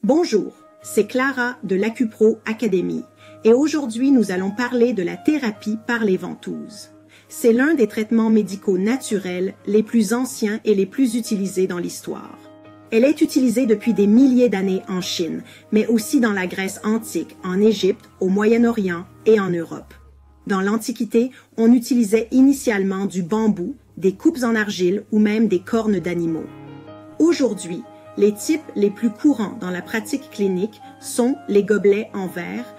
Bonjour, c'est Clara de l'Acupro Academy et aujourd'hui nous allons parler de la thérapie par les ventouses. C'est l'un des traitements médicaux naturels les plus anciens et les plus utilisés dans l'histoire. Elle est utilisée depuis des milliers d'années en Chine, mais aussi dans la Grèce antique, en Égypte, au Moyen-Orient et en Europe. Dans l'Antiquité, on utilisait initialement du bambou, des coupes en argile ou même des cornes d'animaux. Aujourd'hui, les types les plus courants dans la pratique clinique sont les gobelets en verre,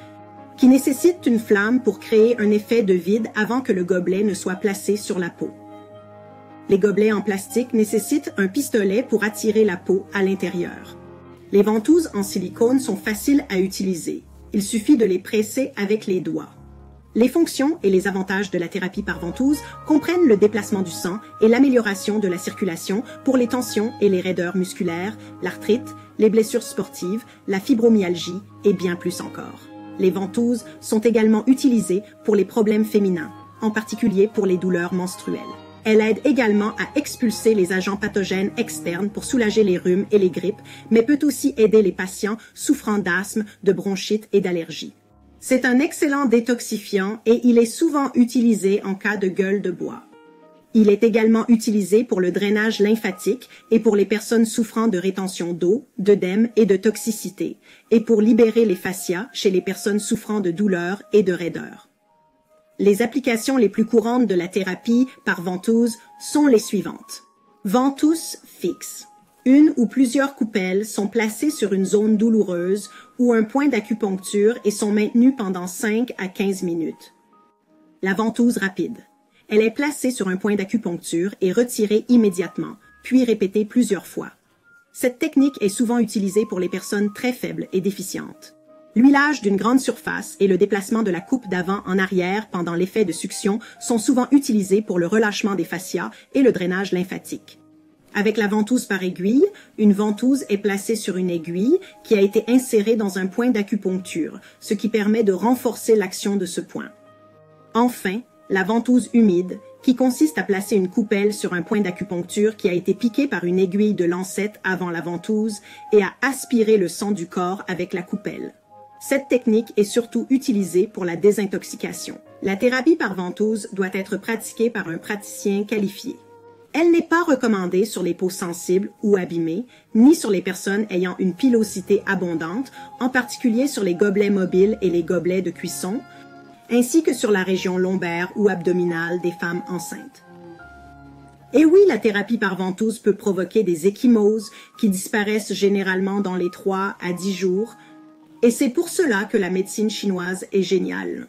qui nécessitent une flamme pour créer un effet de vide avant que le gobelet ne soit placé sur la peau. Les gobelets en plastique nécessitent un pistolet pour attirer la peau à l'intérieur. Les ventouses en silicone sont faciles à utiliser. Il suffit de les presser avec les doigts. Les fonctions et les avantages de la thérapie par ventouse comprennent le déplacement du sang et l'amélioration de la circulation pour les tensions et les raideurs musculaires, l'arthrite, les blessures sportives, la fibromyalgie et bien plus encore. Les ventouses sont également utilisées pour les problèmes féminins, en particulier pour les douleurs menstruelles. Elle aide également à expulser les agents pathogènes externes pour soulager les rhumes et les grippes, mais peut aussi aider les patients souffrant d'asthme, de bronchite et d'allergie. C'est un excellent détoxifiant et il est souvent utilisé en cas de gueule de bois. Il est également utilisé pour le drainage lymphatique et pour les personnes souffrant de rétention d'eau, d'œdème et de toxicité, et pour libérer les fascias chez les personnes souffrant de douleurs et de raideurs. Les applications les plus courantes de la thérapie par ventouse sont les suivantes. Ventouse fixe. Une ou plusieurs coupelles sont placées sur une zone douloureuse ou un point d'acupuncture et sont maintenues pendant 5 à 15 minutes. La ventouse rapide. Elle est placée sur un point d'acupuncture et retirée immédiatement, puis répétée plusieurs fois. Cette technique est souvent utilisée pour les personnes très faibles et déficientes. L'huilage d'une grande surface et le déplacement de la coupe d'avant en arrière pendant l'effet de succion sont souvent utilisés pour le relâchement des fascias et le drainage lymphatique. Avec la ventouse par aiguille, une ventouse est placée sur une aiguille qui a été insérée dans un point d'acupuncture, ce qui permet de renforcer l'action de ce point. Enfin, la ventouse humide, qui consiste à placer une coupelle sur un point d'acupuncture qui a été piqué par une aiguille de lancette avant la ventouse et à aspirer le sang du corps avec la coupelle. Cette technique est surtout utilisée pour la désintoxication. La thérapie par ventouse doit être pratiquée par un praticien qualifié. Elle n'est pas recommandée sur les peaux sensibles ou abîmées, ni sur les personnes ayant une pilosité abondante, en particulier sur les gobelets mobiles et les gobelets de cuisson, ainsi que sur la région lombaire ou abdominale des femmes enceintes. Et oui, la thérapie par ventouse peut provoquer des ecchymoses qui disparaissent généralement dans les 3 à 10 jours, et c'est pour cela que la médecine chinoise est géniale.